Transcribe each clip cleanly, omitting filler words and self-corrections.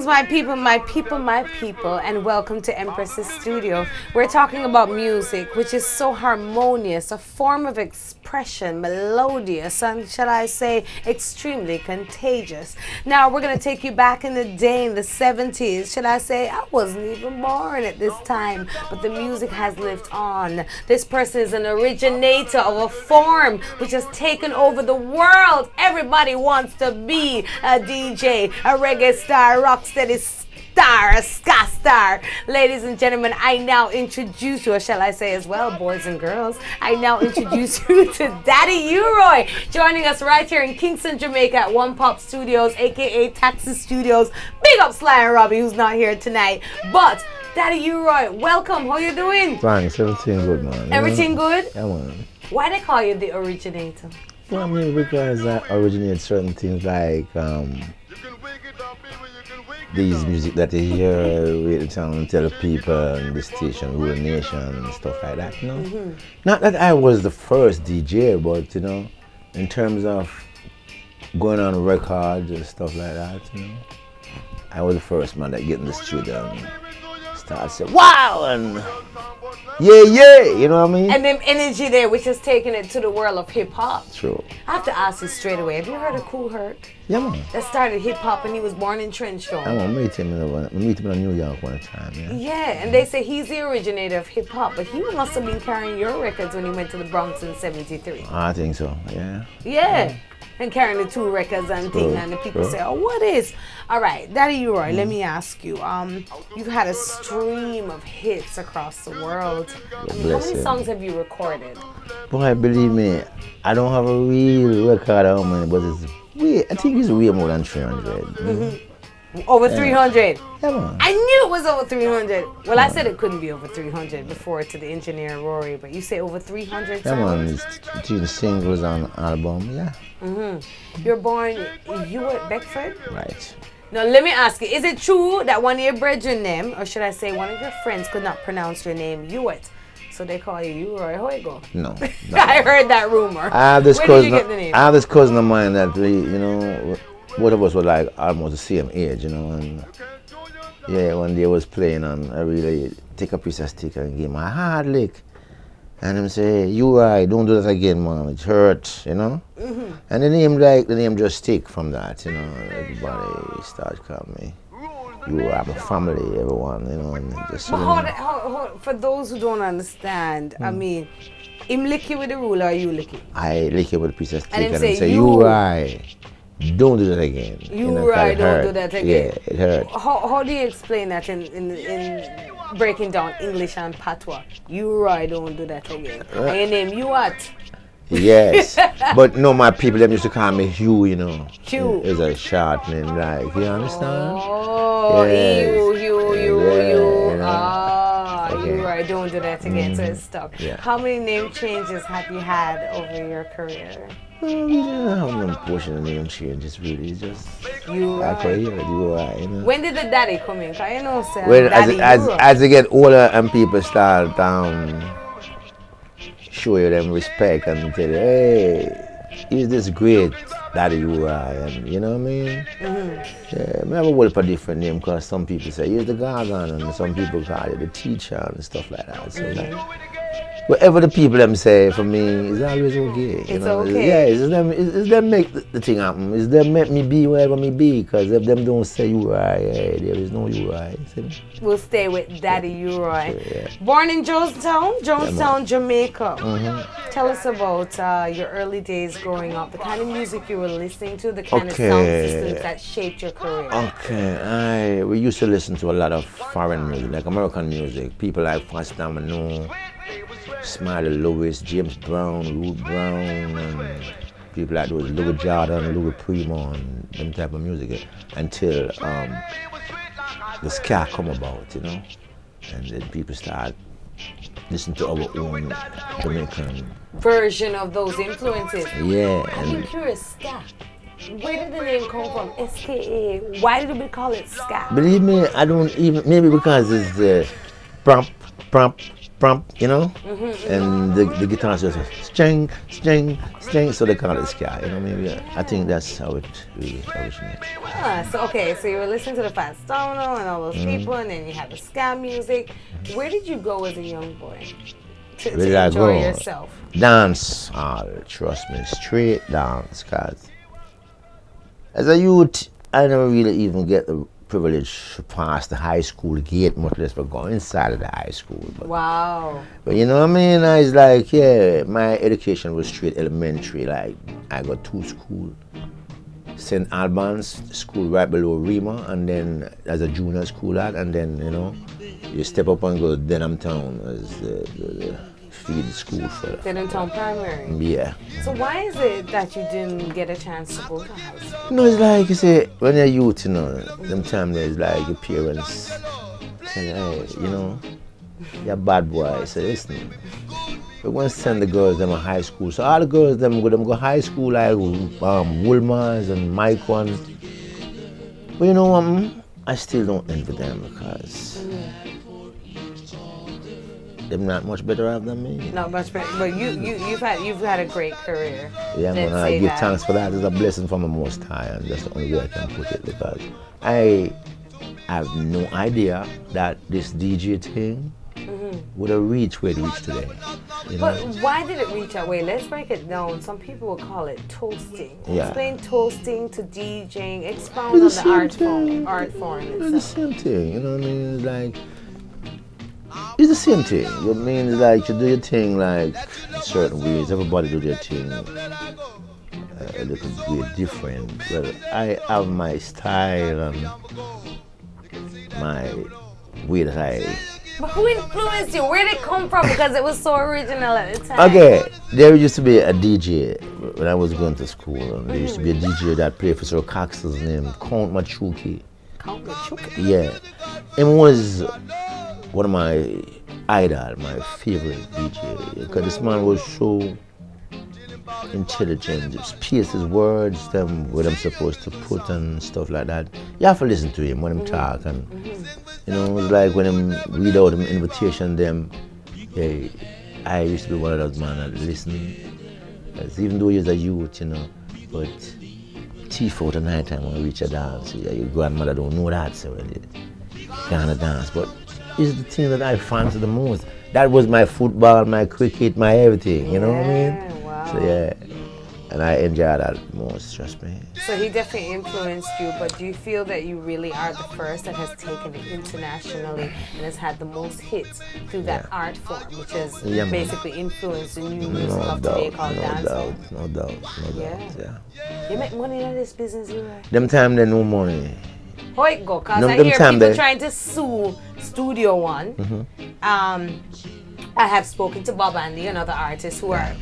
Greetings, my people, my people, my people, and welcome to Empress's studio. We're talking about music, which is so harmonious, a form of expression, melodious, and shall I say, extremely contagious. Now, we're going to take you back in the day, in the 70s. Shall I say, I wasn't even born at this time, but the music has lived on. This person is an originator of a form which has taken over the world. Everybody wants to be a DJ, a reggae star, rocksteady star, a ska star. Ladies and gentlemen, I now introduce you, or shall I say as well, boys and girls, I now introduce you to Daddy Uroy, joining us right here in Kingston, Jamaica at One Pop Studios, aka Taxi Studios. Big up Sly and Robbie, who's not here tonight. But Daddy Uroy, welcome. How you doing? Thanks, everything good, man. Everything good? Yeah, man. Why they call you the originator? Well, I mean, because I originate certain things like these music that you hear with the town, tell people and the station, rural nation and stuff like that, you know. Mm-hmm. Not that I was the first DJ, but, you know, in terms of going on records and stuff like that, you know, I was the first man that get in the studio and start saying, wow, and yeah, you know what I mean? And them energy there, which has taken it to the world of hip-hop. True. I have to ask you straight away, have you heard of Cool Herc? Yeah, man. That started hip-hop and he was born in Trenchtown. I meet him in New York one time, yeah. Yeah, and they say he's the originator of hip-hop, but he must have been carrying your records when he went to the Bronx in '73. I think so, yeah. Yeah. And carrying the two records and things, and the people say, oh, what is? All right, Daddy Uroy, let me ask you. You've had a stream of hits across the world. I mean, how many songs have you recorded? Boy, believe me, I don't have a real record how many, but I think it's way more than 300. Mm-hmm. Over 300? Yeah, man. I knew it was over 300. Well, I said it couldn't be over 300 before to the engineer Rory, but you say over 300 songs? Yeah, man, it's between singles and album, yeah. Mm-hmm. You're born Ewart Beckford? Right. Now, let me ask you, is it true that one of your brethren name, or should I say one of your friends could not pronounce your name, Ewart? So they call you Uroy. How it go? No. I heard that rumor. Where did you get the name? I have this cousin of mine that we, you know, both of us were like almost the same age, you know, and yeah, one day I was playing and I really take a piece of stick and give him a hard lick. And him say, Uroy, don't do that again, man, it hurts, you know? Mm-hmm. And the name just stick from that, you know, everybody starts calling me. You have a family, everyone, you know, and just... Hold, for those who don't understand, I mean, him lick you with the ruler or you lick it? I lick you with a piece of stick and him say, Uroy, don't do that again. Uroy, don't do that again. Yeah, it hurt. How do you explain that in breaking down English and patois? Uroy, don't do that again. And your name, you what? Yes, but no, my people, them used to call me Hugh, you know. Hugh. It's a short name, like, you understand? Oh, yes. you. You know? Uroy, don't do that again, so it's stuck. Yeah. How many name changes have you had over your career? Well, we don't have no portion of name changes, really. It's just Uroy. You know. When did the daddy come in? Because you know, sir, well, daddy as you get older and people start show you them respect and tell you, hey, is this great Daddy Uroy, and you know what I mean? Mm-hmm. Yeah, I have a whole different name because some people say he's the Gargan and some people call it the teacher and stuff like that. So whatever the people them say for me is always okay. It's okay. Yeah, it's them make the thing happen. It's them make me be wherever me be. Because if them don't say Uroy, there is no Uroy. We'll stay with Daddy Uroy. Sure, yeah. Born in Jonestown, Jamaica. Mm-hmm. Tell us about your early days growing up, the kind of music you were listening to, the kind of sound systems that shaped your career. Okay, we used to listen to a lot of foreign music, like American music. People like Fast Domino, Smiley Lewis, James Brown, Ruth Brown, and people like those Louis Jordan, Louis Primo, and them type of music until the ska come about, you know, and then people start listening to our own Jamaican version of those influences. Yeah. I'm curious, ska. Where did the name come from? SKA. Why did we call it ska? Believe me, I don't even. Maybe because it's prompt, prompt, you know, and the guitar just string, string, string, so they call it ska, you know, maybe I think that's how it really originates. So you were listening to the Fats Domino and all those people, and then you had the ska music. Where did you go as a young boy to enjoy yourself? Dance hall, trust me, straight dance, cause as a youth, I never really even get the privilege to pass the high school gate, much less for going inside of the high school. But, wow. But you know what I mean? I was like, yeah, my education was straight elementary. Like, I got two schools. St. Albans school right below Rima, and then as a junior school at, and then, you know, you step up and go to Denham Town as the feed school for that. Denham Town Primary? Yeah. So why is it that you didn't get a chance to go to high school? You know, it's like you say, when you're youth, you know, sometimes there's like your parents say, hey, you know, you're a bad boy, so listen. We're going to send the girls them to high school. So all the girls them go high school like Woolmars and Mike one. But you know what? I still don't envy them because they're not much better off than me. Not much better, but you've had a great career. Yeah, man, I give thanks for that. It's a blessing from the Most High, and that's the only way I can put it, because I have no idea that this DJ thing would have reached where it reached today. You know? But why did it reach that way? Let's break it down. Some people will call it toasting. Yeah. Explain toasting to DJing. Expound on the art form itself. It's the same thing, you know what I mean? It's like, it's the same thing. It means like you do your thing like in certain ways. Everybody do their thing a little bit different. Well, I have my style and my way that I. But who influenced you? Where did it come from? Because it was so original at the time. Okay, there used to be a DJ when I was going to school. And there used to be a DJ that played for Sir Cox's name, Count Machuki. Count Machuki? Yeah. Him was one of my idol, my favorite DJ. Because this man was so intelligent, just pierce his words, them what I'm supposed to put and stuff like that. You have to listen to him when him talk, and you know, it was like when him read out the invitation them, yeah, I used to be one of those man that listen. Even though he was a youth, you know, but thief out at night time when we reach a dance, yeah, your grandmother don't know that, so well, you can't dance. But it's the thing that I fancy the most. That was my football, my cricket, my everything, you know what I mean? Wow. So yeah, and I enjoy that most, trust me. So he definitely influenced you, but do you feel that you really are the first that has taken it internationally and has had the most hits through that art form, which has basically influenced the new music of today called dancehall? No doubt. You make money in this business, Uroy? Them time they no money. How it go? Because I hear people trying to sue Studio One. I have spoken to Bob Andy and other artists who are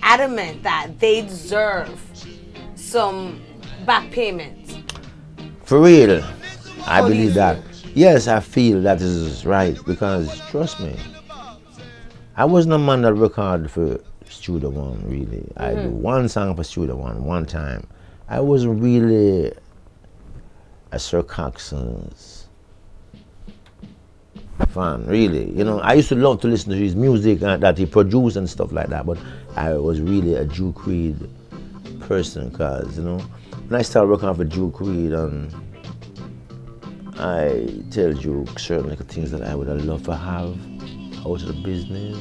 adamant that they deserve some back payments. For real, I believe that. Yes, I feel that is right, because trust me, I wasn't a man that recorded for Studio One, really. I do one song for Studio One time. I wasn't really a Sir Coxon's fan, really. You know, I used to love to listen to his music that he produced and stuff like that, but I was really a Duke Reid person, because, you know, when I started working for Duke Reid, and I tell Duke certain like things that I would have loved to have out of the business,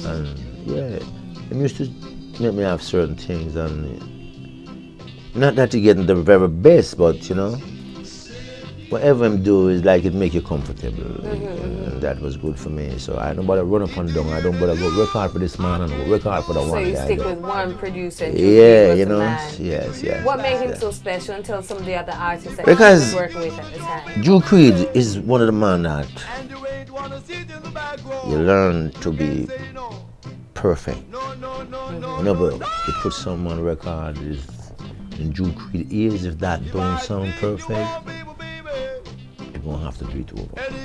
and yeah, he used to make me have certain things, and not that you get the very best, but you know, whatever I'm doing is like it make you comfortable, and that was good for me. So I don't bother run up and down. I don't bother go work hard for this man and go work hard for the one guy. So you stick with one producer. And you know, yes. What made him so special until some of the other artists that because he was working with at the time? Duke Reid is one of the men that you learn to be perfect. Whenever you put someone on record, is in Duke Reid ears, if that don't sound perfect, you're gonna have to do it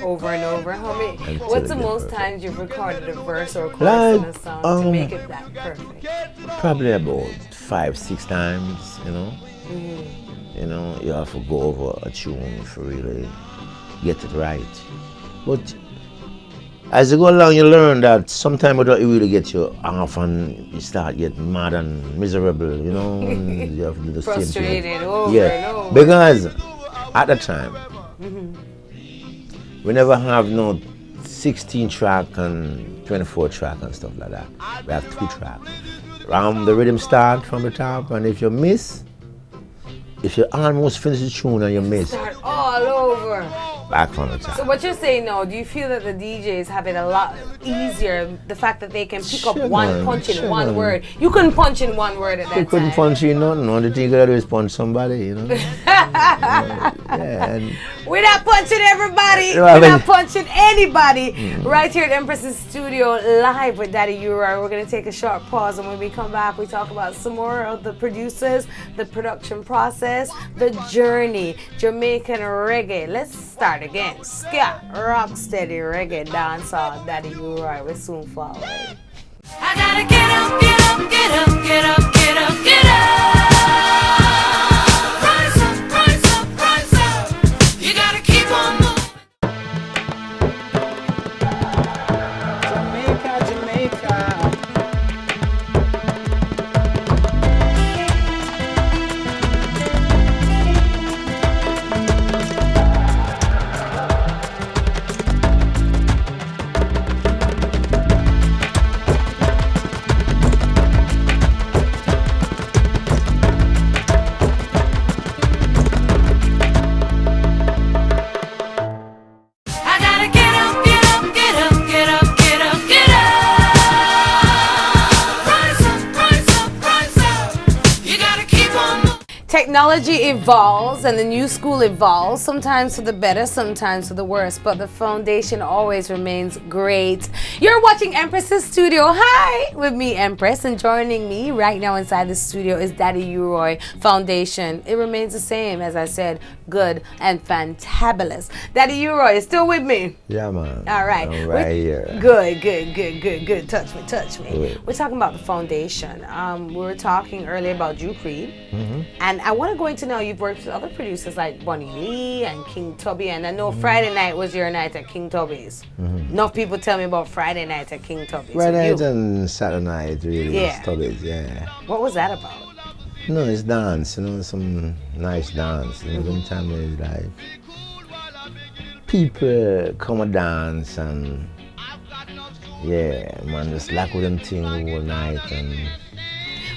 over and over. How many? What's the most times you've recorded a verse or a chorus in a song to make it that perfect? Probably about 5-6 times. You know, you know, you have to go over a tune to really get it right. But As you go along, you learn that sometimes it really get you off and you start getting mad and miserable, you know. And you have to do the same thing. Frustrated over Yeah, and over. because at the time, we never have no 16 track and 24 track and stuff like that. We have 2 tracks. The rhythm start from the top, and if you miss, if you almost finish the tune and you miss, Start all over. back from the top. So what you're saying now, do you feel that the DJs have it a lot easier, the fact that they can pick up Sure, one man, punch in sure, one man. word? You couldn't punch in one word at that You couldn't time. punch in nothing. The only thing you gotta do is punch somebody, you know. Yeah, and We're not punching everybody. No, We're I mean- not punching anybody. Right here at Empress's studio, live with Daddy Uroy. We're going to take a short pause, and when we come back, we talk about some more of the producers, the production process, the journey, Jamaican reggae. Let's start again. Ska, rock steady reggae, dancehall, Daddy Uroy. We're soon forward. I gotta get up, get up, get up, get up, get up, get up. Rise up, rise up, rise up. You gotta keep on moving. Jamaica, Jamaica. I gotta get up, get up, get up, get up, get up, get up. Rise up, rise up, rise up. You gotta keep on moving. Technology evolves and the new school evolves, sometimes for the better, sometimes for the worse, but the foundation always remains great. You're watching Empress's studio. Hi, with me, Empress, and joining me right now inside the studio is Daddy Uroy Foundation. It remains the same, as I said, good and fantabulous. Daddy Uroy is still with me. yeah, man. All right. I'm right here. Good, good, good, good, good. Touch me, touch me. Good. We're talking about the foundation. We were talking earlier about Drew Creed. And I want to go into now, you've worked with other producers like Bonnie Lee and King Tubby. And I know Friday night was your night at King Tubby's. Enough people tell me about Friday night at King Tubby's. Friday With night you. and Saturday night really Yeah. stop it, yeah. What was that about? No, it's dance, you know, some nice dance. You know, sometimes it's like people come and dance and yeah, man, just lack with them thing the whole night and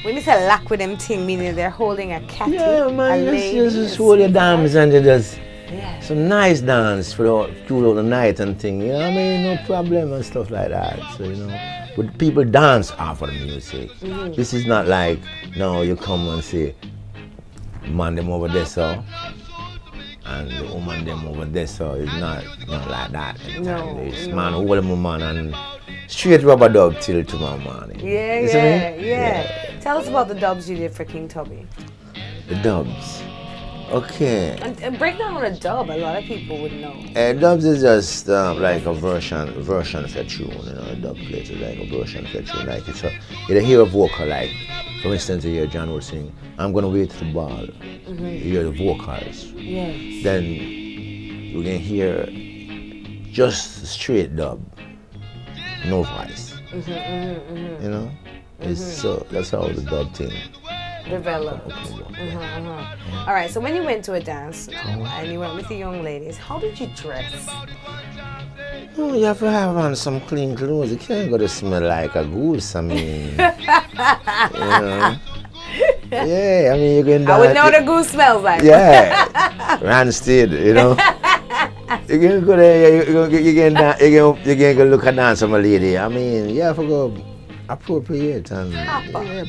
When you say lock with them thing, meaning they're holding a cat. yeah, a man, lady, just hold your dance and you just Yeah. some nice dance throughout the night and thing, you know what I mean? No problem and stuff like that. So, you know, but people dance off of the music. This is not like, no, you come and say, man, them over there, so, and the woman, them over there, so. It's not like that. No, It's no. man, hold them, man, and straight rubber dub till tomorrow morning. Yeah, You see me? yeah. Tell us about the dubs you did for King Tubby. The dubs. Okay. And break down on a dub, a lot of people would know. Dubs is just like a version of a tune, you know. A dub plate is like a version of a tune, like it's a. You hear a vocal, like for instance, you hear John would sing, "I'm gonna wait to the ball." You hear the vocals. Yes. Then you can hear just straight dub, no voice. You know, it's so that's how the dub thing. Developed. All right, so when you went to a dance now, and you went with the young ladies, how did you dress? Oh, you have to have on some clean clothes. You can't go to smell like a goose. I mean, you know. Yeah, I mean you can. I would know the goose smells like. Yeah, Randstead, you know. You can go there. You can go look at dance some lady. I mean, you have to go appropriate and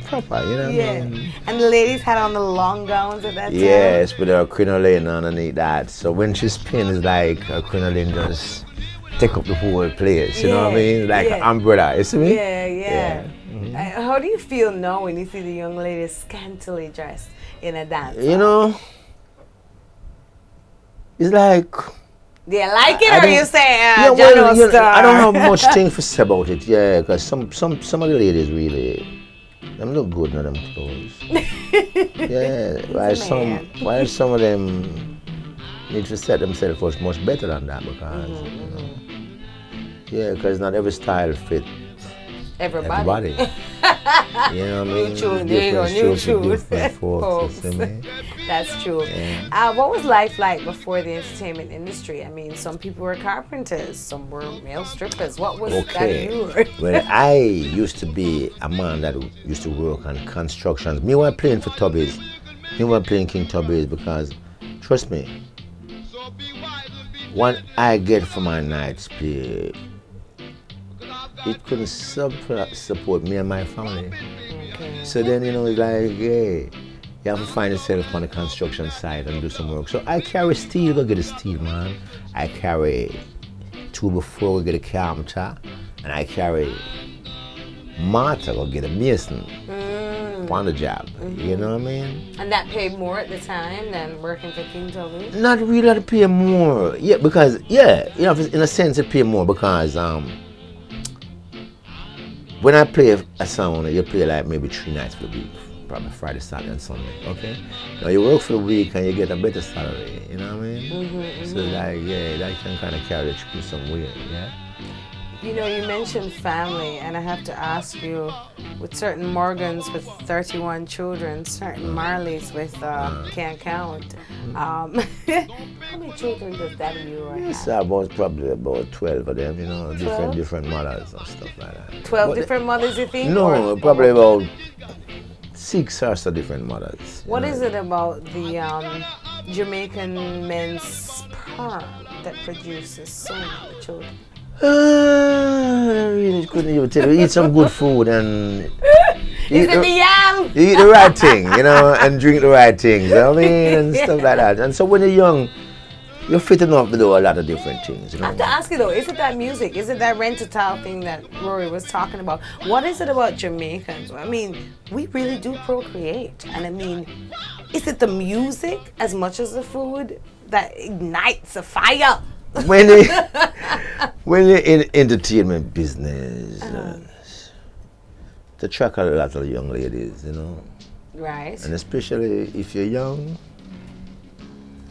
proper. You know. What I mean? And the ladies had on the long gowns at that time. Yes, with her crinoline underneath that. So when she spins, like her crinoline just take up the whole place. You know what I mean? Like an umbrella. You see me? Yeah. How do you feel now when you see the young ladies scantily dressed in a dance? You know, it's like. Do you like it, I or don't- you say, Yeah, John well, you know, Star? I don't have much thing to say about it, yeah, because some of the ladies really, them look good in them clothes. Yeah, while some of them need to set themselves up much better than that because, you know, Yeah, because not every style fit Everybody. everybody. You know what I mean? New tune, there you go, new Different strokes for tune. different folks, you see me? That's true. Yeah. What was life like before the entertainment industry? I mean, some people were carpenters, some were male strippers. What was Okay. that you were? Well, I used to be a man that used to work on constructions. Me was playing for Tubbies. Me was playing King Tubbies because, trust me, what I get for my night's play, it couldn't support me and my family. Okay. So then, you know, it's like, hey, you have to find yourself on the construction site and do some work. So I carry steel, go get a steel man. I carry 2x4, go get a carpenter. And I carry mortar, go get a mason on the job. You know what I mean? And that paid more at the time than working for King Tubby? Not really to pay more. Yeah, because, yeah, you know, in a sense it pay more because when I play a song, you play like maybe 3 nights for the week. Probably Friday, Saturday, and Sunday, okay? Now you work for the week and you get a better salary, you know what I mean? So like, yeah, that can kind of carry you some way, yeah? You know, you mentioned family, and I have to ask you, with certain Morgans with 31 children, certain Marleys with can't count, how many children does Daddy Uroy Yes, have? probably about 12 of them, you know, 12? different mothers and stuff like that. 12 But different mothers, you think? No, or- probably about 6 or so different mothers. What is it about the Jamaican men's sperm that produces so many children? I really couldn't even tell you. Eat some good food and Is it the yam? you eat the right thing, you know, and drink the right things, you know what I mean, and stuff like that. And so when you're young, you're fit enough to do a lot of different things, you I know. have to ask you though, is it that music? Is it that rent-a-tile thing that Rory was talking about? What is it about Jamaicans? I mean, we really do procreate. And I mean, is it the music as much as the food that ignites a fire? When you're in entertainment business, to attract a lot of young ladies, you know, Right. and especially if you're young,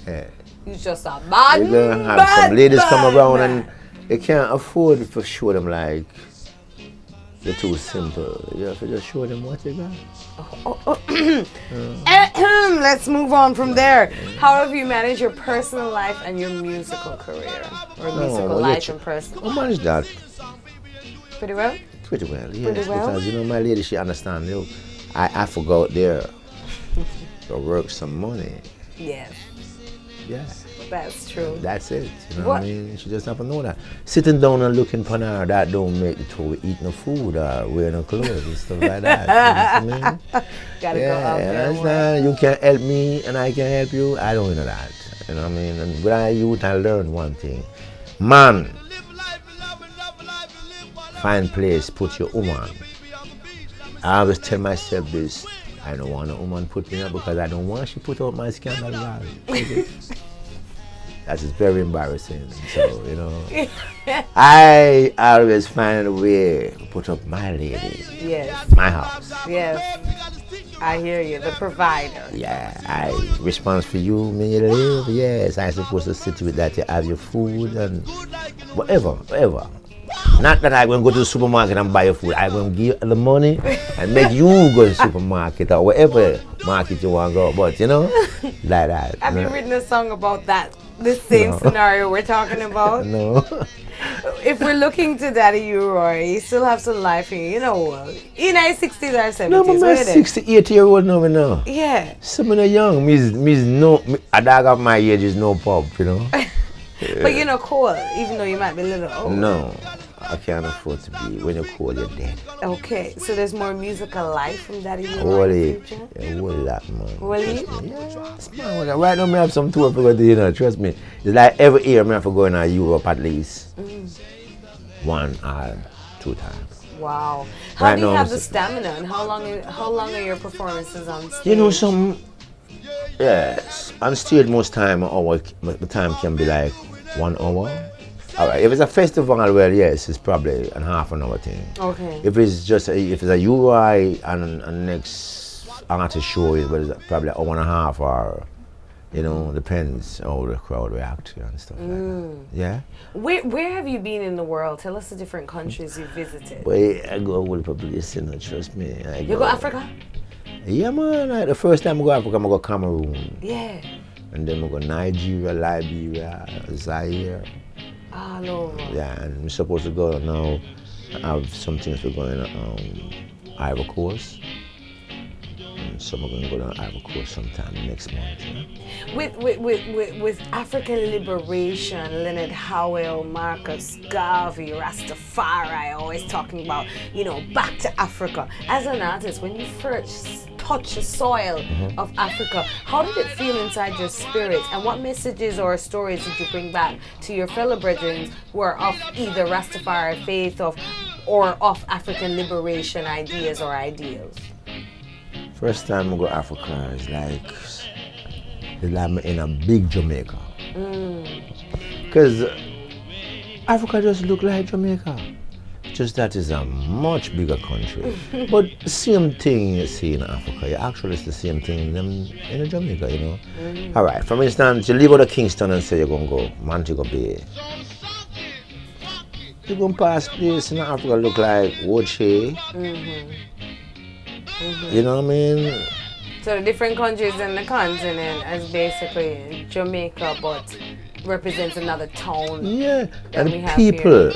yeah, You just a bad you're gonna have some ladies come around and you can't afford to show them like they're too simple. You have to just show them what you got. Let's move on from there. How have you managed your personal life and your musical career? Or musical well, life yeah, and personal? I manage that Pretty well? pretty well, yes. Pretty well? Because, you know, my lady, she understands, you know, I forgot there to work some money. Yes, Yeah. that's true. That's it. You know What? what I mean? She just have to know that. Sitting down and looking upon her, that don't make the two eat no food or wear no clothes and stuff like that. You know what I mean? Gotta go out Yeah, there. and work. understand? You can help me and I can help you. I don't know that. You know what I mean? And when I youth, I learned one thing. Man, find place, put your woman. I always tell myself this. I don't want a woman put me up because I don't want she put out my scandal. Okay? That is very embarrassing. So, you know, I always find a way to put up my lady, Yes, my house. yes. I hear you, the provider. Yeah, I respond for you, me you live. Yes, I supposed to sit with that, you have your food and whatever. Not that I'm going to go to the supermarket and buy your food. I'm going to give you the money and make you go to the supermarket or whatever market you want to go. But, you know, like that. Have you written a song about that? This same scenario we're talking about? No. If we're looking to Daddy Uroy, you still have some life in you. You know, in his 60s or 70s. No, but my where it is? 68-year-old now, me know. Yeah. Some of the young, a dog of my age is no pub, you know. But you're not cool, even though you might be a little old. No, I can't afford to be. When you're cold, you're dead. Okay, so there's more musical life from Daddy Uroy in Holy, the future? a whole lot, man. Really? Trust me. Yes, man. Right now, I have some tour for go to, you know, trust me. It's like every year, I have to go in Europe at least 1 or 2 times. Wow. How Right do you now, have I'm the s- stamina and how long are your performances on stage? You know, yes, on stage most time, the time can be like 1 hour. All right, if it's a festival, well, yes, it's probably a half an hour thing. Okay. If it's just if it's a Uroy and next artist show, it's probably an hour and a half or You know, depends how the crowd react and stuff like that. Yeah. Where have you been in the world? Tell us the different countries you've visited. Boy, I go all over the place, you know, trust me. You go Africa? Yeah, man. The first time I go Africa, I go Cameroon. Yeah. And then I go Nigeria, Liberia, Zaire. All over. Yeah, and we're supposed to go now. I have some things we're going to Ivory Coast. And some are going to go down Ivory Coast sometime next month. Yeah? With African liberation, Leonard Howell, Marcus Garvey, Rastafari, always talking about, you know, back to Africa. As an artist, when you first touch the soil of Africa, how did it feel inside your spirit? And what messages or stories did you bring back to your fellow brethren who are of either Rastafari faith or of African liberation ideas or ideals? First time I go to Africa is like I'm in a big Jamaica. Because Africa just look like Jamaica. Just that is a much bigger country. But the same thing you see in Africa, actually it's the same thing in Jamaica, you know. All right, for instance, you leave out of Kingston and say you're going to go Montego Bay. You're going to pass place in Africa look like Woche. You know what I mean? So the different countries in the continent as basically Jamaica, but represents another tone. Yeah, and people.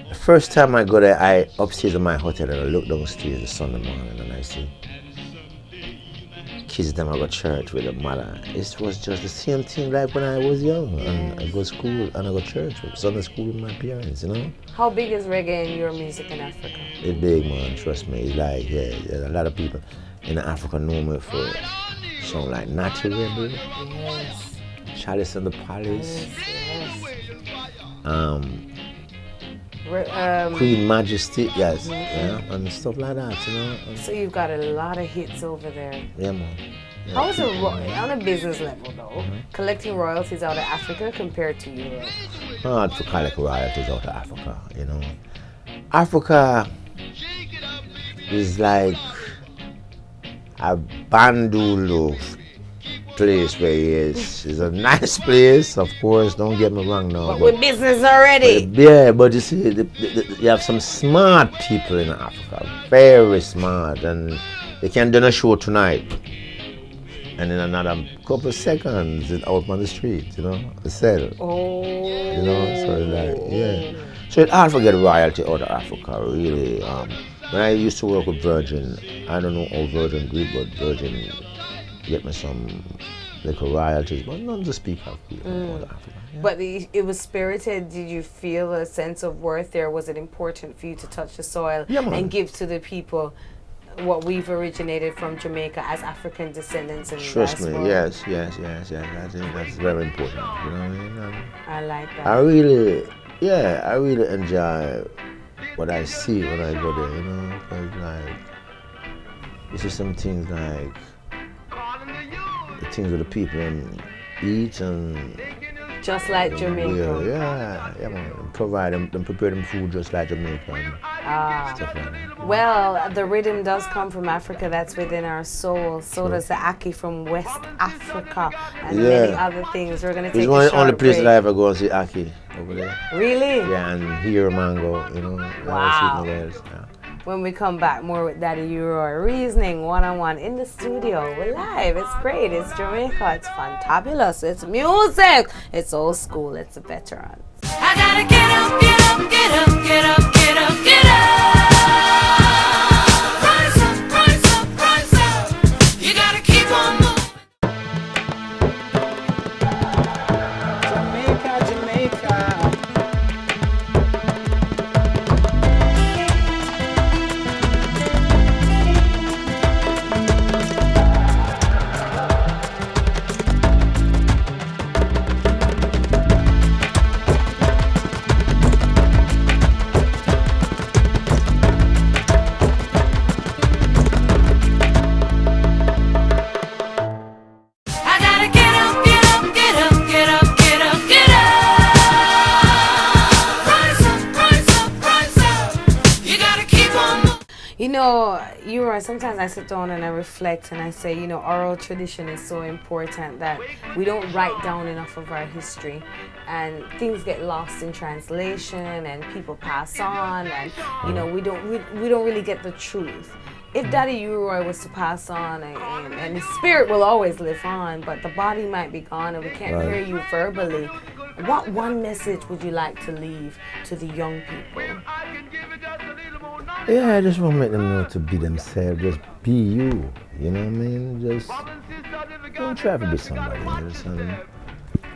The first time I go there, I upstairs in my hotel and I look downstairs the Sunday morning and I see kids them I go to church with their mother. It was just the same thing like when I was young and I go to school and I go to church with Sunday school with my parents, you know. How big is reggae in your music in Africa? It's big, man, trust me. It's like, yeah, a lot of people in Africa know me for something like Natty Rebel, Yes. Chalice and the Palace, Queen Majesty, yes, yeah, and stuff like that, you know. So you've got a lot of hits over there. Yeah, man. Yeah. How is it on a business level though, collecting royalties out of Africa compared to Europe? Hard to collect royalties out of Africa, you know. Africa is like a bandulu place where he is. It's a nice place, of course, don't get me wrong now. But with business already. But you see, you have some smart people in Africa, very smart, and they can do a show tonight. And in another couple of seconds, it's out on the street, you know, the sell. Oh. You know, so like, yeah. So it's hard to get royalty out of Africa, really. When I used to work with Virgin, I don't know how Virgin do it, but Virgin get me some little royalties, but not to speak of out of Africa. Yeah. But it was spirited. Did you feel a sense of worth there? Was it important for you to touch the soil and give to the people what we've originated from Jamaica as African descendants in the Trust diaspora? me, yes. I think that's very important. You know what I mean? I like that. I really enjoy what I see when I go there, you know, because like, you see some things like the things that the people eat and just like Jamaica. Yeah, man. Provide them, prepare them food just like Jamaica and stuff like that. Well, the rhythm does come from Africa. That's within our soul. So does the Aki from West Africa and many other things. We're gonna take it's a one of short the only places break. I ever go and see Aki over there. Really? Yeah, and hear mango, you know. Wow. I don't see it nowhere else. Yeah. When we come back, more with Daddy Uroy. Reasoning one-on-one in the studio. We're live. It's great. It's Jamaica. It's fantabulous. It's music. It's old school. It's a veteran. I gotta get up, get up, get up, get up, get up, get up. Rise up, rise up, rise up. You gotta keep on moving. Jamaica, Jamaica. You know, Uroy, sometimes I sit down and I reflect and I say, you know, oral tradition is so important that we don't write down enough of our history, and things get lost in translation and people pass on, and you know, we don't really get the truth. If Daddy Uroy was to pass on, and his spirit will always live on, but the body might be gone and we can't hear you verbally, what one message would you like to leave to the young people? Yeah, I just want to make them know to be themselves. Just be you. You know what I mean? Just don't try to be somebody else. And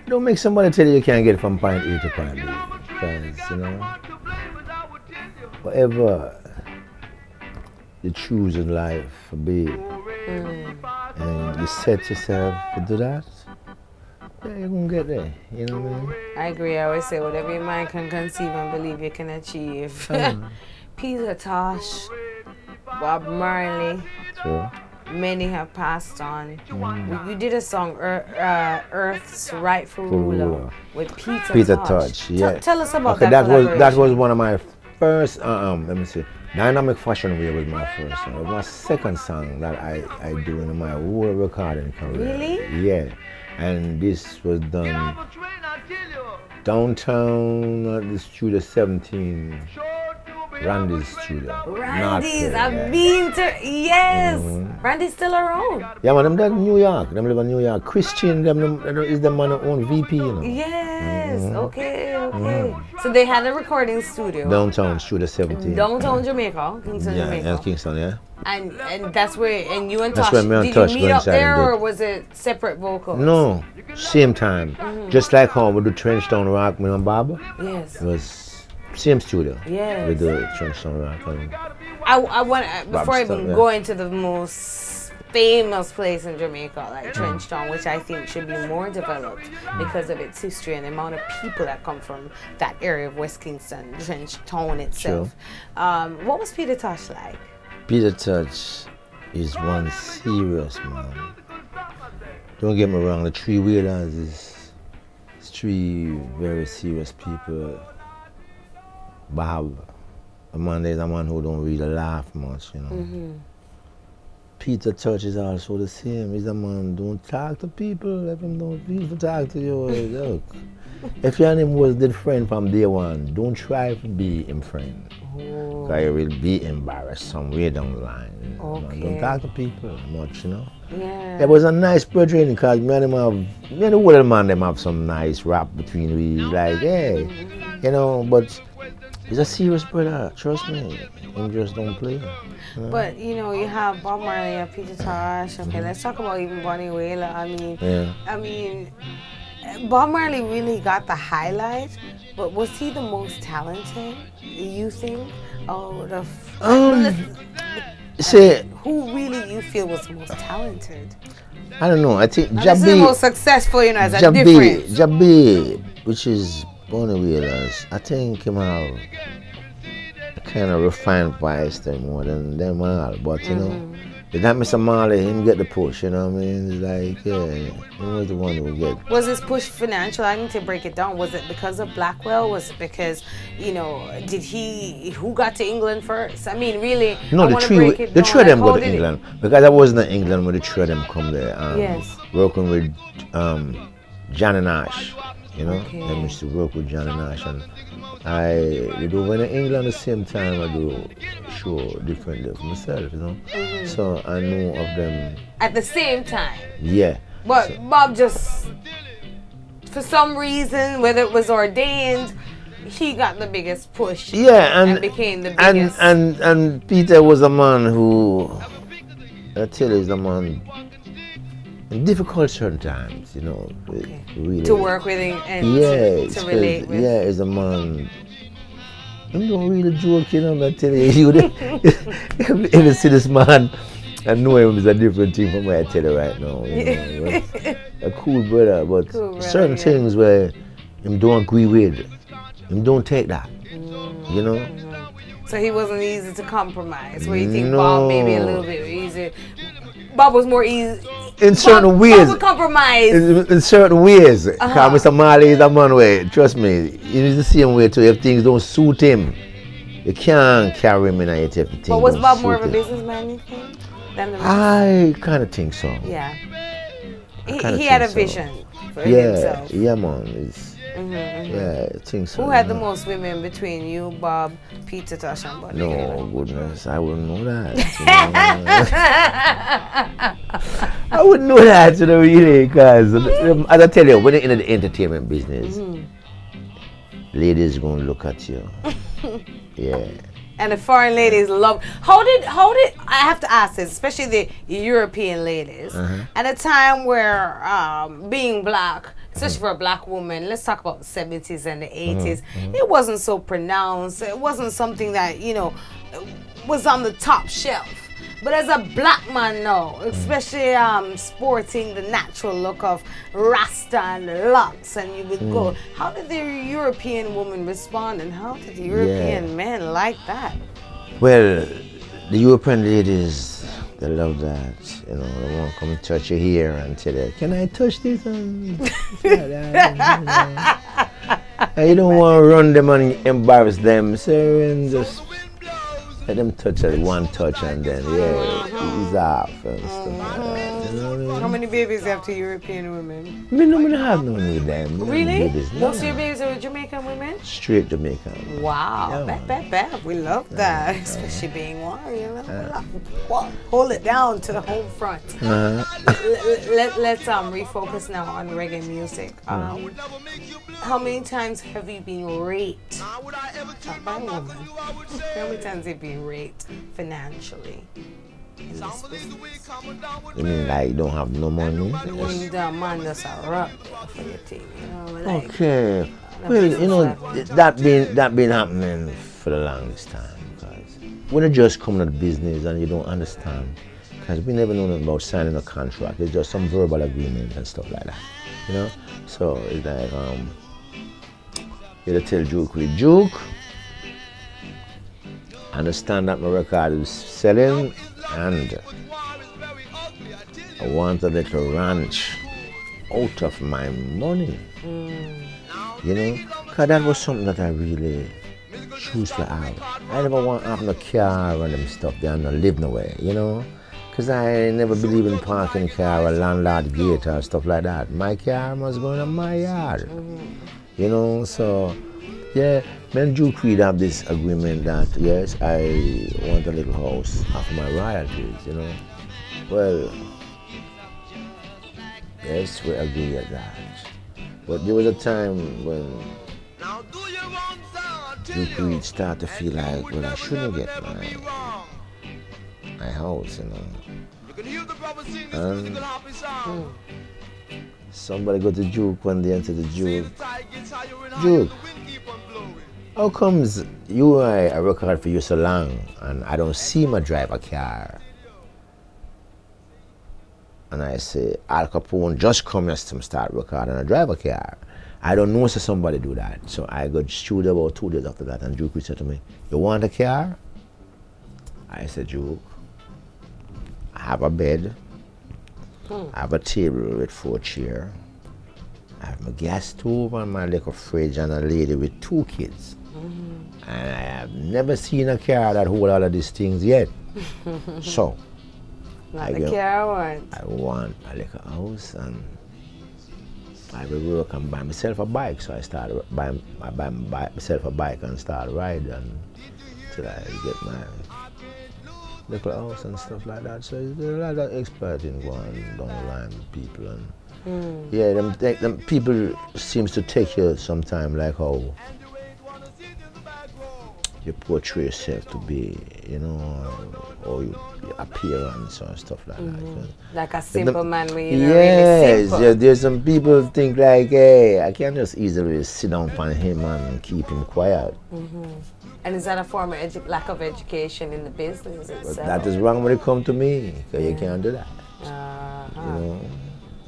don't make somebody tell you can't get from point A to point B. Because, you know, whatever you choose in life to be, and you set yourself to do that, yeah, you're going to get there. You know what I mean? I agree. I always say whatever your mind can conceive and believe you can achieve. Peter Tosh, Bob Marley, True. many have passed on. You did a song, Earth's Rightful Ruler, with Peter Tosh. Yeah. Tell us about Okay, that that was one of my first, let me see, Dynamic Fashion Way was my first song. It was my second song that I do in my whole recording career. Really? Yeah. And this was done downtown at the Studio 17, Randy's studio. Randy's, I've been to, yes. Randy's still around. Yeah, man, them in New York. Them live in New York. Christian, them is the man who own VP, you know. Yes, okay. So they had a recording studio. Downtown, Studio 17. Downtown Jamaica, Kingston, Yeah, Jamaica. and Kingston, yeah. And that's where, and you and That's Tosh, where me and did Tosh you go meet up inside there, and do or it. was it separate vocals? No, same time. Just like how we do Trenchtown Rock, me and Bob. Yes. It was same studio. Yes. We do Trenchtown Rock. And I want, before I stuff, even yeah. go into the most famous place in Jamaica, like Trenchtown, which I think should be more developed because of its history and the amount of people that come from that area of West Kingston, Trenchtown itself. What was Peter Tosh like? Peter Tosh is one serious man. Don't get me wrong, the three wheelers is three very serious people. Bob, a man is a man who don't really laugh much, you know. Peter Tosh is also the same. He's a man don't talk to people. If him don't feel to talk to you, look. If you and him was good friend from day one, don't try to be him friend. Because you will be embarrassed somewhere down the line. You know? Don't talk to people much, you know. Yeah. It was a nice brethren because me and him have, me and the older man them have some nice rap between we, like, hey, you know, but he's a serious brother, trust me. He just don't play. You know? But you know, you have Bob Marley, you have Peter Tosh. Okay, let's talk about even Bonnie Whaler. I mean, Bob Marley really got the highlight, but was he the most talented, you think? Out of who really you feel was the most talented? I don't know. I think This is the most successful, you know, as a difference. Jabi, which is Bonnie Whalers, I think him have a kind of refined voice there more than them all. But you know, that Mr. Marley, him get the push, you know what I mean? It's like, yeah, he was the one who would get. Was his push financial? I need to break it down. Was it because of Blackwell? Was it because, you know, who got to England first? I mean, really, No, the three of them go to England. Because I wasn't in England when the three of them come there. Yes. Working with Johnny Nash, you know? Okay. I used to work with Johnny Nash. And I do when in England at the same time I do show differently for myself, you know. So I know of them. At the same time. Yeah. But Bob just, for some reason, whether it was ordained, he got the biggest push. Yeah, and became the biggest. And Peter was a man who, I tell you, is a man in difficult certain times, you know. Really. To work with and to relate with. Yeah, is a man. I don't really joke, you know. I tell you, if you see this man, I know him is a different thing from what I tell you right now. You know, a cool brother, but certain things where him don't agree with, him don't take that. You know. So he wasn't easy to compromise. Where you think Bob maybe a little bit easier. Bob was more easy. In certain ways. Bob would compromise. In certain ways. Because Mr. Marley is a man where, trust me, it is the same way too. If things don't suit him, You can't carry him in and you take the thing. But was don't Bob more of suit a it. businessman, you think? Than the I kind of think so. yeah. kinda He had a think so. vision for Yeah, himself. yeah, man. It's, yeah, I think so. Who had you the know. most women between you, Bob, Peter Tosh, and Buddy? No, goodness, I wouldn't know that. I wouldn't know that, really, because as I tell you, when you're in the entertainment business, ladies gonna look at you. Yeah. And the foreign ladies love. How did I have to ask this, especially the European ladies, at a time where being black, especially for a black woman, let's talk about the 70s and the 80s, it wasn't so pronounced. It wasn't something that, was on the top shelf. But as a black man now, especially sporting the natural look of Rasta and locks, and you would go, how did the European woman respond, and how did the European men like that? Well, the European ladies, they love that. They won't come and touch your hair and tell you, can I touch this? And you don't want to run them and embarrass them, so just let them touch it, one touch, and then ease off and stuff like that. You know what I mean? How many babies you have to European women? We don't have none with them. Really? Babies, no. Most of your babies are with Jamaican women? Straight Jamaican. Wow, Yeah. bad. We love that, especially being one, hold it down to the home front. Let's refocus now on reggae music. How many times have you been raped? Not by a woman. How many times have you been raped financially in this business? You mean like you don't have no money? When the man just a rock for your thing, like, Okay. Well, that been happening for the longest time. Because when you just come to the business and you don't understand, because we never know nothing about signing a contract. It's just some verbal agreement and stuff like that. So it's like you tell Juke, Juke, understand that my record is selling and I want a little ranch out of my money. Because that was something that I really choose to have. I never want to have no car and them stuff there and not live nowhere, Because I never believe in parking car or landlord gate or stuff like that. My car must go in my yard. So yeah, me and Juke Reed have this agreement that yes, I want a little house after my royalties, Well, yes, we agree at that. But there was a time when Juke Reed started to feel like, well, I shouldn't get my house, And somebody go to Juke one day and said to Juke, how comes I record for you so long and I don't see my drive a car? And I say, Al Capone just come yesterday to start recording and I drive a car. I don't know so somebody do that. So I got studio about 2 days after that and Juke said to me, you want a car? I said, Juke, I have a bed, I have a table with 4 chairs, I have my gas stove and my little fridge and a lady with 2 kids. And I have never seen a car that hold all of these things yet. So, I want a little house and I will work and buy myself a bike. So I buy myself a bike and start riding until I get my little house and stuff like that. So there's a lot of exploiting going down the line with people. And yeah, them people seems to take you sometime like how you portray yourself to be, or your appearance or stuff like that. Like a simple man when you're really simple. Yes, there's some people think like, hey, I can just easily sit down on him and keep him quiet. And is that a form of lack of education in the business itself? But that is wrong when it comes to me, because you can't do that.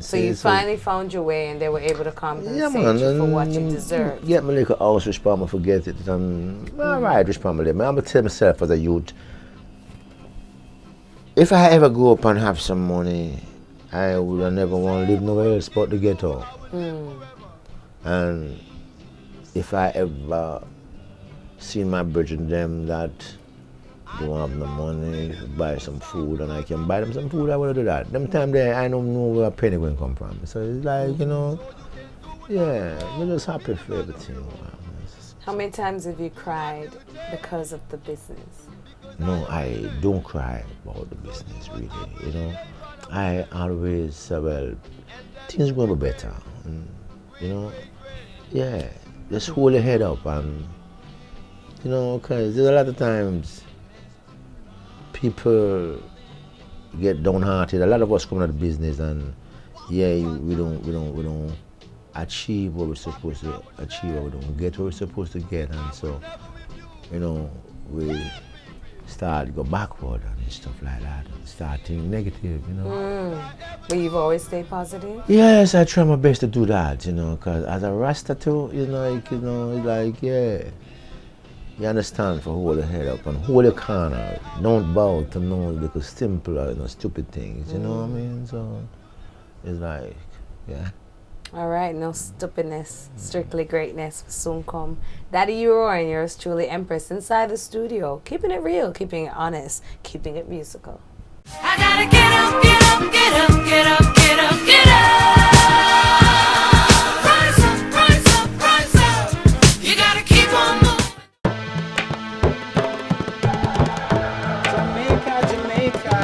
So you finally found your way and they were able to compensate you for what you deserved. Get my little house, which probably forget it, and alright, which probably I'm going to tell myself as a youth, if I ever grow up and have some money, I would never want to live nowhere else but the ghetto. And if I ever seen my brethren them that don't have no money, buy some food, and I can buy them some food, I will do that. Them time there, I don't know where a penny going to come from. So it's like, you know, yeah, we're just happy for everything. How many times have you cried because of the business? No, I don't cry about the business, really, you know. I always say, well, things will be better, you know. Yeah, just hold your head up and, you know, because there's a lot of times people get downhearted. A lot of us come out of the business and, yeah, we don't achieve what we're supposed to achieve, or we don't get what we're supposed to get, and so, you know, we start to go backward and stuff like that, and start thinking negative, you know. But you've always stayed positive? Yes, I try my best to do that, you know, because as a Rasta too, you know, it's like, yeah, you understand, for hold your head up and hold your corner. Don't bow to no little simple or, you know, stupid things, you know what I mean? So it's like, yeah. All right, no stupidness, strictly greatness will soon come. Daddy Uroy and yours truly, Empress, inside the studio, keeping it real, keeping it honest, keeping it musical. I gotta get up, get up, get up, get up, get up, get up. Rise up, rise up, rise up. You gotta keep on moving. Jamaica, Jamaica.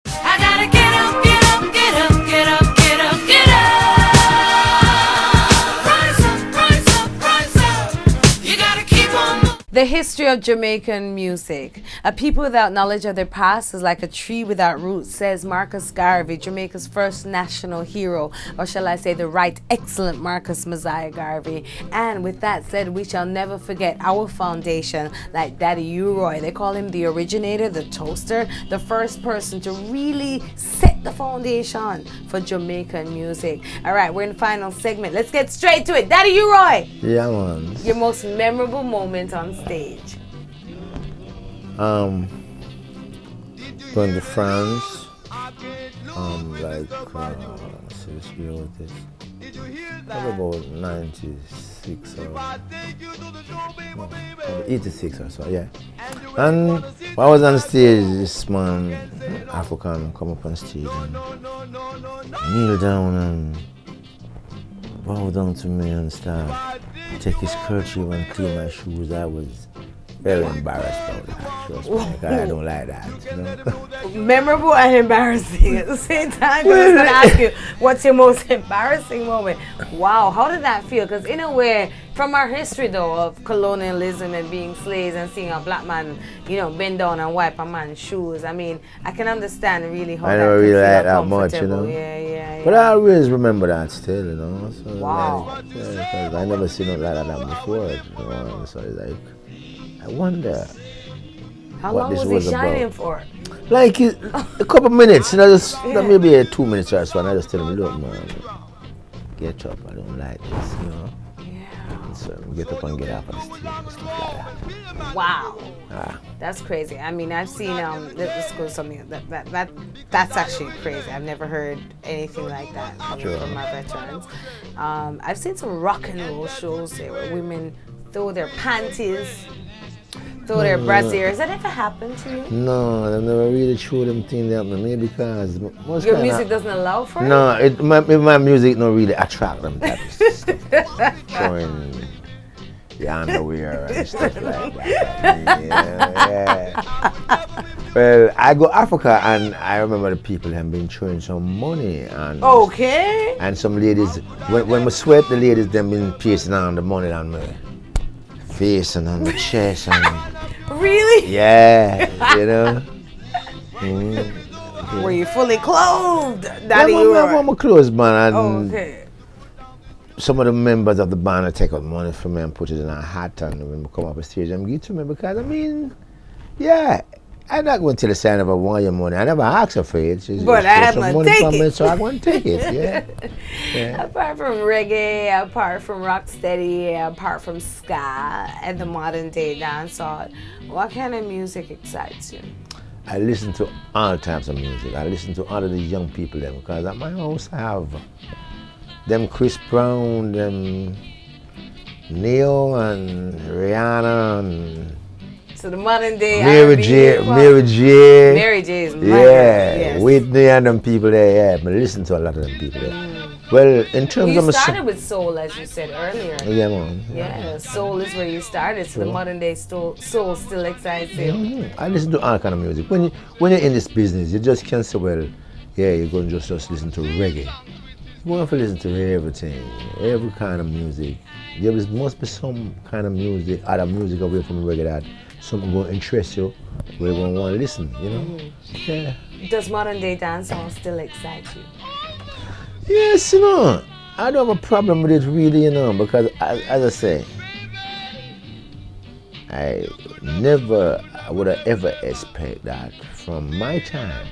I gotta get up, get up, get up, get up, get up, get up. Rise up, rise up, rise up. You gotta keep on moving. The history of Jamaican music. A people without knowledge of their past is like a tree without roots, says Marcus Garvey, Jamaica's first national hero, or shall I say the right excellent Marcus Messiah Garvey. And with that said, we shall never forget our foundation, like Daddy Uroy. They call him the originator, the toaster, the first person to really set the foundation for Jamaican music. All right, we're in the final segment. Let's get straight to it. Daddy Uroy, Yeah, man. your most memorable moment on stage. Going to France, let's see what this, probably about 96 or no, 86 or so, yeah. And while I was on stage, this man, African, come up on stage and kneel down and bow down to me and start take his kerchief and clean my shoes. I was very embarrassed about that. Trust me, 'cause I don't like that, you know. Memorable and embarrassing at the same time. 'Cause I was going to ask you, what's your most embarrassing moment? Wow, how did that feel? Because in a way, from our history though of colonialism and being slaves and seeing a black man, you know, bend down and wipe a man's shoes, I mean, I can understand really how I that never can really feel like that much, you uncomfortable. know. Yeah. But I always remember that still, you know. So Wow. Like, yeah, 'cause I never seen nothing like that before, you know. So it's like, I wonder How what long this was was he shining about. for? Like a couple minutes, you know, just maybe 2 minutes or so, and I just tell him, look, man, get up, I don't like this, you know. Yeah. So get up and get off of the stage and stuff like that. Wow. Ah. That's crazy. I mean, I've seen let's go something that's actually crazy. I've never heard anything like that coming Sure. from our veterans. I've seen some rock and roll shows there where women throw their panties, throw their brassiere. Has that ever happened to you? No, I never really showed them things that maybe because most Your kinda- music doesn't allow for it? No, my music don't really attract them type of stuff. Showing the underwear and stuff like that. Yeah. Well, I go Africa and I remember the people have been throwing some money and Okay. and some ladies when we sweat, the ladies them been piercing on the money on my face and on my chest and Really? yeah, you know. Mm. Were you fully clothed, Daddy Yeah, Uroy? I'm a clothes man and Okay. some of the members of the band will take out money from me and put it in a hat and when we come up on stage and give it to me because I mean, yeah, I'm not going to tell the sign of a want your money. I never asked her for it. But I'm some gonna money take from it. So I'm going to take it, yeah. Yeah. Apart from reggae, apart from rocksteady, apart from ska and the modern day dancehall, what kind of music excites you? I listen to all types of music. I listen to all of the young people them because at my house I have them Chris Brown, them Neo and Rihanna and So the modern day Mary R&B, J. hip-hop. Mary J. Mary J is my Yeah, yes. Whitney and them people there. Yeah, I listen to a lot of them people there. Well, in terms You of my started with soul, as you said earlier. yeah, man. Yeah, soul is where you started, so the modern day soul still excites you. I listen to all kind of music. When you're in this business, you just can't say, well, yeah, you're going to just listen to reggae. You want to listen to everything, every kind of music. There must be some kind of music, other music away from reggae that something going to interest you, where you want to listen, you know? Yeah. Does modern day dancehall still excite you? Yes, you know, I don't have a problem with it really, you know, because as I say, I would have ever expect that from my time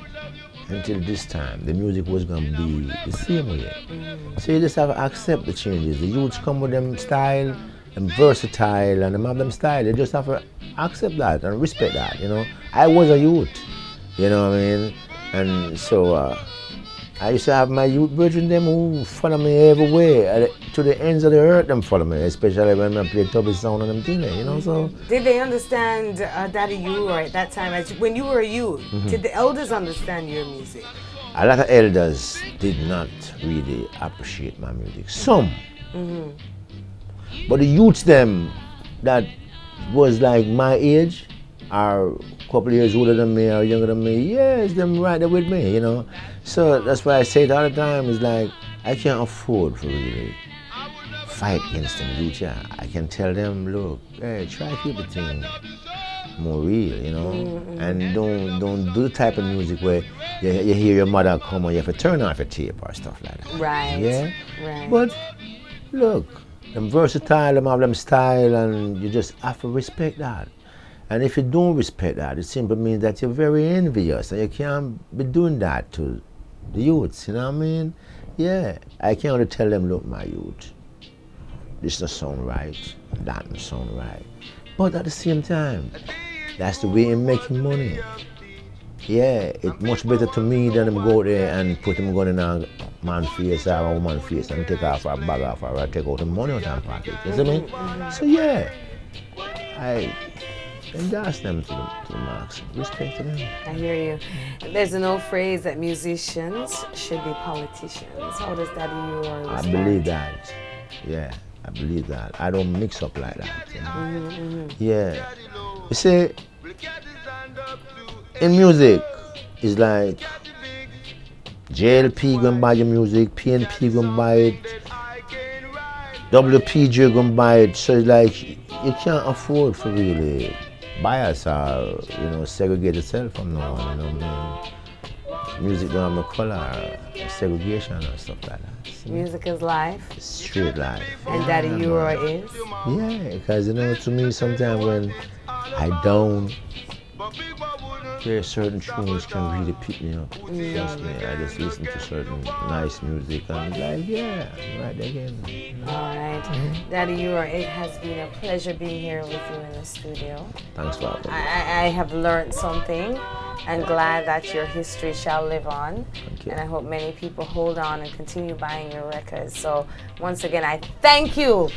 until this time, the music was going to be the same way. So you just have to accept the changes. The youths come with them style, them versatile, and them have them style. You just have to accept that and respect that, you know. I was a youth, you know what I mean? And so I used to have my youth brethren them who follow me everywhere, to the ends of the earth them follow me, especially when I play tubby sound and them thing there, you know, so. Did they understand Daddy Uroy at that time? When you were a youth, did the elders understand your music? A lot of elders did not really appreciate my music. Some. But the youths them that was like my age, are a couple of years older than me or younger than me, yes, them right there with me, you know. So that's why I say it all the time, is like, I can't afford to really fight against them youth, yeah. I can tell them, look, hey, try to keep the thing more real, you know, and don't do the type of music where you hear your mother come and you have to turn off your tape or stuff like that. Right. Yeah? Right. But look, them versatile, them have them style, and you just have to respect that. And if you don't respect that, it simply means that you're very envious and you can't be doing that to the youths, you know what I mean? Yeah, I can only tell them, look, my youth, this doesn't sound right, that doesn't sound right. But at the same time, that's the way I'm making money. Yeah, it's much better to me than them go there and put them gun in a man's face or a woman's face and take off a bag off or take out the money out of pocket. You see me? So yeah, I endorse them to the max. Respect to them. I hear you. There's an old phrase that musicians should be politicians. How does Daddy Uroy I believe that. Yeah, I believe that. I don't mix up like that. You know? Yeah. You see, in music, it's like JLP gonna buy your music, PNP gonna buy it, WPJ gonna buy it. So it's like you can't afford to really bias or, you know, segregate yourself from no one, you know what I mean? Music don't have no color, segregation or stuff like that. So Music is life, it's straight life. and Daddy Uroy is. Yeah, because you know, to me sometimes when I don't hear certain tunes can really pick me up. Trust me, I just listen to certain nice music and like, yeah, right again. All right. Daddy Uroy, it has been a pleasure being here with you in the studio. Thanks for having me. I have learned something and glad that your history shall live on. Thank you. And I hope many people hold on and continue buying your records. So once again, I thank you.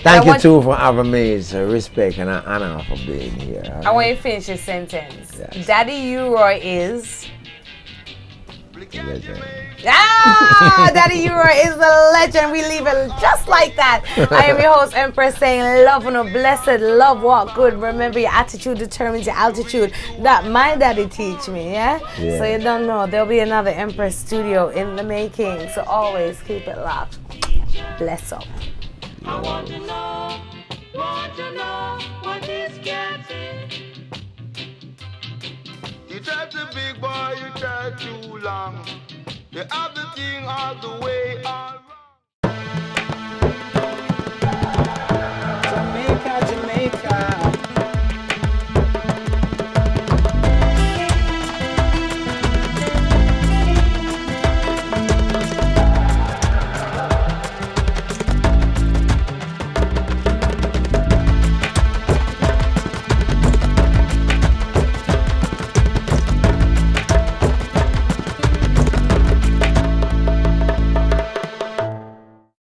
Thank you too for having me. It's a respect and an honor for being here. I want you to finish your sentence. Yes. Daddy Uroy is... Legend. Daddy Uroy is a legend. We leave it just like that. I am your host, Empress, saying love and a blessed love, walk good. Remember, your attitude determines your altitude. That my daddy teach me, yeah? So you don't know. There'll be another Empress studio in the making. So always keep it locked. Bless up. I want to know what is getting. You tried to big boy, you tried too long. You have the thing all the way on.